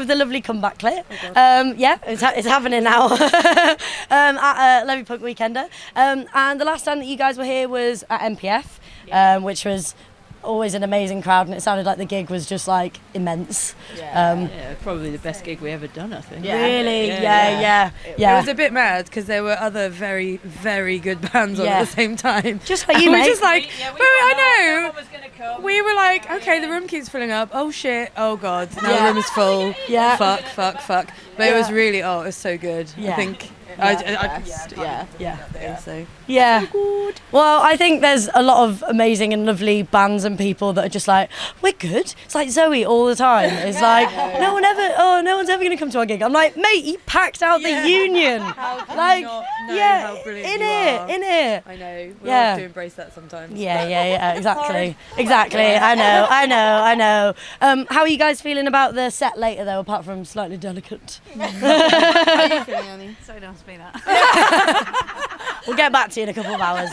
of the lovely Comeback CLIT. Yeah, it's happening now at Levy Punk Weekender. And the last time that you guys were here was at MPF, which was always an amazing crowd, and it sounded like the gig was just like immense. Probably the best gig we ever done, I think. Really? Yeah. It was a bit mad because there were other very, very good bands on at the same time. Just like you, mate. We were just like, I know. Was gonna come. We were like, okay, the room keeps filling up. Oh shit. Oh god. Now the room is full. Yeah. Fuck. But it was really, it was so good. Yeah. I think. Yeah. Well, I think there's a lot of amazing and lovely bands and people that are just like, we're good. It's like Zoe all the time. It's like, no one's ever going to come to our gig. I'm like, mate, you packed out the Union. How can Like, you not know how brilliant in you are? here. I know. We have to embrace that sometimes. Yeah, exactly. I know. How are you guys feeling about the set later though, apart from slightly delicate? How are you feeling, Annie? So don't be that. We'll get back to you in a couple of hours.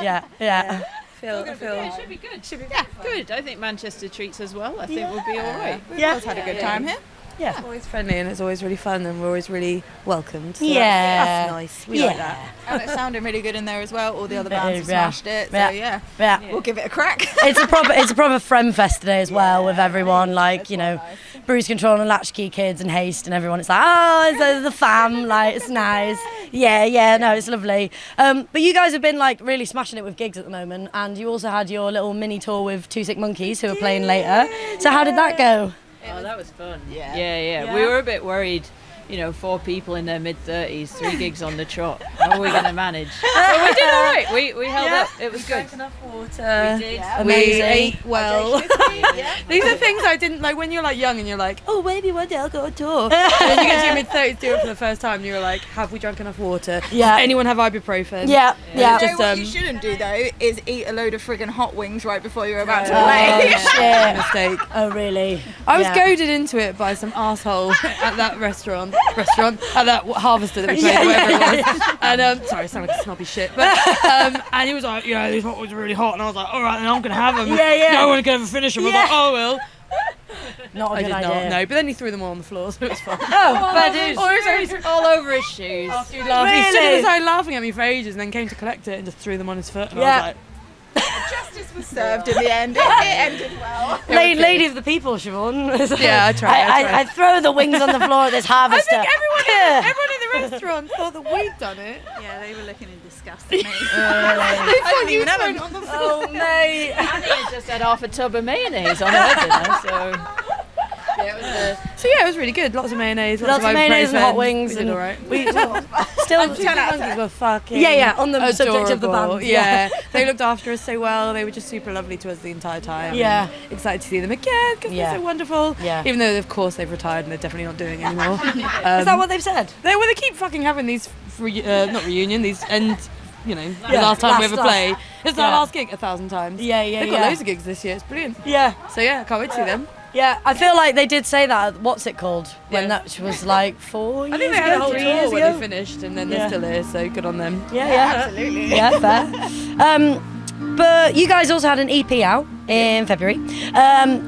Yeah. I Yeah, feel. it should be good. Yeah, good. I think Manchester treats us well. I think we'll be all right. We've always had a good time here. Yeah. It's always friendly and it's always really fun and we're always really welcomed. So Yeah. that's nice. We like that. And it sounded really good in there as well. All the other bands have Yeah. smashed it. So Yeah. we'll give it a crack. It's a proper friend fest today as well, with everyone, like, you know, Bruise Control and Latchkey Kids and Haste and everyone. It's like, it's the fam, like, it's nice. Yeah, no, it's lovely. But you guys have been like really smashing it with gigs at the moment, and you also had your little mini tour with Two Sick Monkeys who are playing later. So how did that go? Oh, that was fun. Yeah. We were a bit worried. 4 people in their mid-30s, 3 gigs on the trot. How are we going to manage? But we did all right. We held up. It was good. Drank enough water. We did. We ate well. These are things I didn't like when you're like young and you're like, oh, maybe one day I'll go on tour. And then you get to your mid-30s, do it for the first time, and you're like, have we drunk enough water? Yeah. Does anyone have ibuprofen? Yeah. Just, What you shouldn't do though is eat a load of friggin' hot wings right before you're about to Oh, play. shit. Mistake. Oh, really? I was Yeah. goaded into it by some asshole at that restaurant, at that Harvester that we played, whatever it was. And sorry, I sound like a snobby shit, but and he was like, these hot wings are really hot, and I was like, all right, then I'm gonna have them. No one can ever finish them. I was like, oh well. Not a I good did idea. not. No, but then he threw them all on the floor, so it was fun. Oh, fair dues. All over his shoes. He stood on the Really? side laughing at me for ages, and then came to collect it and just threw them on his foot, and I was like, Justice was served in the end. It ended well. Lady of the people, Siobhan. Yeah, I tried. I throw the wings on the floor at this I harvester. think everyone in the restaurant thought that we'd done it. Yeah, they were looking in disgust at me. They thought even you'd have thrown them. it on the floor. Oh, mate. Annie had just had half a tub of mayonnaise on her dinner, so... So yeah, it was really good. Lots of mayonnaise, lots of mayonnaise and hot wings. We did and all right. We still the monkeys were fucking. Yeah. On the subject of the adorable. band. Yeah, they looked after us so well. They were just super lovely to us the entire time. Yeah. And excited to see them again because they're so wonderful. Yeah. Even though of course they've retired and they're definitely not doing it anymore. Is that what they've said? They keep fucking having these not reunion, these end. The Yeah, last time we last ever stuff. play. It's our Yeah. last gig 1,000 times. Yeah. They've got loads of gigs this year. It's brilliant. Yeah. So yeah, I can't wait to see them. Yeah, I feel like they did say that. What's it called? When Yeah. that was like 4 years I think they had a ago, whole 3 tour years when ago. they finished, and then Yeah. they're still here. So good on them. Yeah. Absolutely. Yeah, fair. But you guys also had an EP out in February.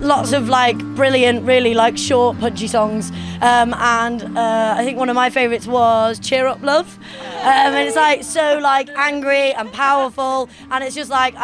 Lots of like brilliant, really like short, punchy songs. And I think one of my favourites was Cheer Up Love. And it's like so like angry and powerful, and it's just like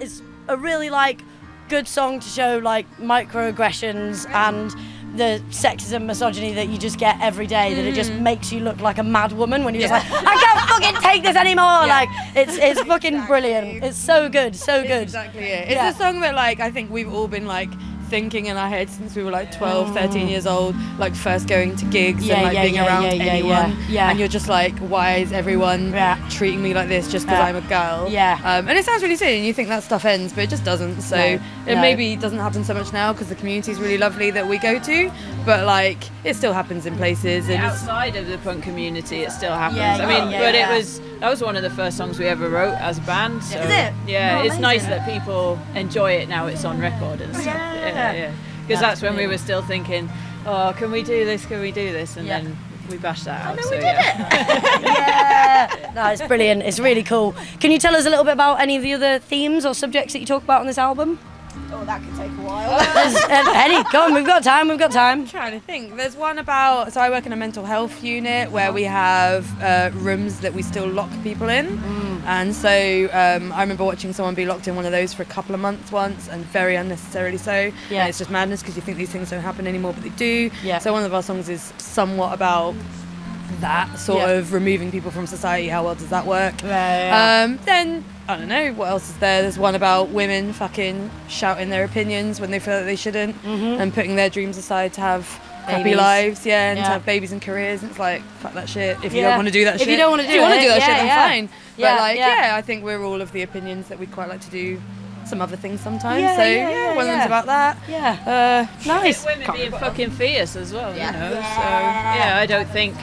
it's a really like good song to show like microaggressions and the sexism, misogyny that you just get every day, that it just makes you look like a mad woman when you're just like, I can't fucking take this anymore. Like it's fucking brilliant. It's so good, so good. Exactly it. It's a song that like I think we've all been like thinking in our heads since we were like 12, 13 years old, like first going to gigs and like being around anyone. Yeah. And you're just like, why is everyone treating me like this just because I'm a girl? Yeah. And it sounds really silly and you think that stuff ends, but it just doesn't. So it maybe doesn't happen so much now because the community is really lovely that we go to, but like it still happens in places. And outside of the punk community, it still happens. Yeah, I mean, yeah, but yeah. that was one of the first songs we ever wrote as a band. So, Is it? Yeah, Oh, it's nice amazing. that people enjoy it now. It's on record and stuff. Yeah. Because that's when we were still thinking, oh, can we do this? Can we do this? And then we bashed that out. So Yeah. No, it's brilliant. It's really cool. Can you tell us a little bit about any of the other themes or subjects that you talk about on this album? Oh, that could take a while. Eddie, go on, we've got time. I'm trying to think. There's one about, so I work in a mental health unit where we have rooms that we still lock people in. And so I remember watching someone be locked in one of those for a couple of months once, and very unnecessarily so. Yeah. And it's just madness because you think these things don't happen anymore, but they do. Yeah. So one of our songs is somewhat about that, sort of removing people from society. How well does that work? Then, I don't know, what else is there? There's one about women fucking shouting their opinions when they feel that they shouldn't, and putting their dreams aside to have happy Babies. lives, and Yeah. to have babies and careers. And it's like, fuck that shit. If you don't want to do that shit. If you don't want to do if you want to it, do that yeah, shit, then yeah. fine. Yeah, But like, yeah. I think we're all of the opinions that we'd quite like to do some other things sometimes. Yeah, So yeah, one of them's yeah. about that. Yeah. Nice. Women being fucking fierce as well, Yeah. you know. So yeah, I don't think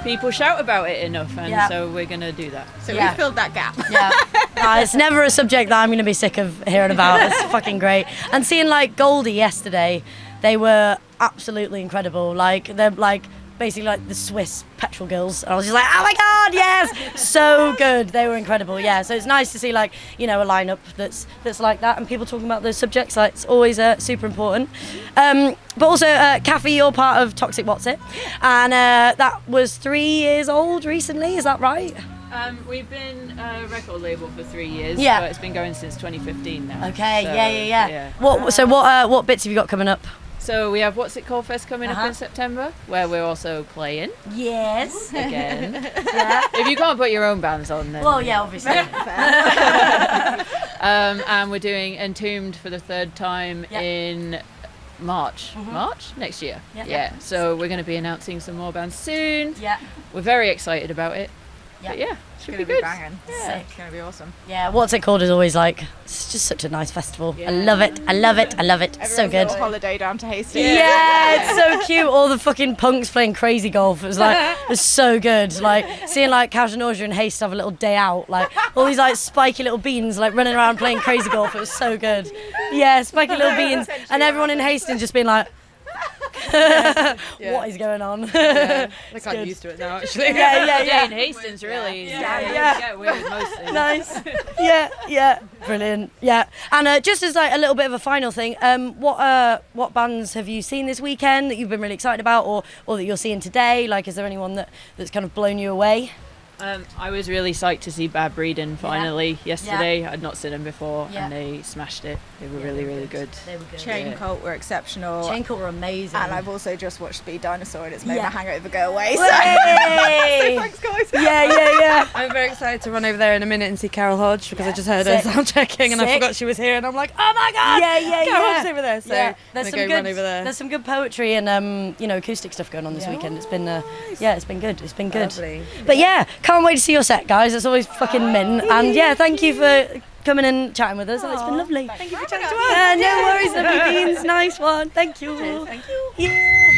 people shout about it enough, and Yeah. so we're gonna do that. So Yeah. we filled that gap. Yeah. It's never a subject that I'm going to be sick of hearing about. It's fucking great. And seeing like Goldie yesterday, they were absolutely incredible. Like they're like basically like the Swiss petrol girls. And I was just like, oh my God, yes, so good. They were incredible. Yeah. So it's nice to see like, you know, a lineup that's like that and people talking about those subjects. Like it's always super important. But also, Kathy, you're part of Toxic What's It, and that was 3 years old recently. Is that right? We've been a record label for 3 years, Yeah. but it's been going since 2015 now. Okay. So, Yeah. What bits have you got coming up? So we have What's It Called Fest coming up in September, where we're also playing Yes. again. Yeah. If you can't put your own bands on, then. Well, yeah, obviously. And we're doing Entombed for the third time Yeah. in March. March next year. Yeah. So we're going to be announcing some more bands soon. Yeah. We're very excited about it. Yeah. But yeah, It's should gonna be be good. banging. Yeah. It's gonna be awesome. Yeah, What's It Called is always like, it's just such a nice festival. I Yeah. love it. I love it. So Everyone's good. little holiday down to Hastings. Yeah, it's so cute. All the fucking punks playing crazy golf. It was like, it was so good. Like seeing like Casunasia and Haste have a little day out. Like all these like spiky little beans like running around playing crazy golf. It was so good. Yeah, spiky little beans. And everyone in Hastings just being like, what is going on? They're kind good. of used to it now, actually. Yeah, in Hastings, really. Yeah. Get away with most things. Nice. Yeah. Brilliant. Yeah. And just as like a little bit of a final thing, what bands have you seen this weekend that you've been really excited about, or that you're seeing today? Like, is there anyone that's kind of blown you away? I was really psyched to see Bad Breeding finally yesterday. I'd not seen them before, Yeah. and they smashed it. They were really good. They were good. Chain Cult were exceptional. Chain Cult were amazing. And I've also just watched Speed Dinosaur and it's made Yeah. my hangover go away. So Way! thanks, guys. Yeah. I'm very excited to run over there in a minute and see Carol Hodge because I just heard Sick. her sound checking and I Sick. forgot she was here and I'm like, oh my God! Yeah. Carol Hodge's over there. So Yeah. I'm There's gonna some go good run over there. There's some good poetry and acoustic stuff going on this weekend. It's been it's been good. It's been good. Lovely. But yeah, can't wait to see your set, guys. It's always fucking mint. And yeah, thank you for coming and chatting with us. It's been lovely. Thank you for chatting to us. No worries, lovely beans. Nice one. Thank you. Thank you. Yeah.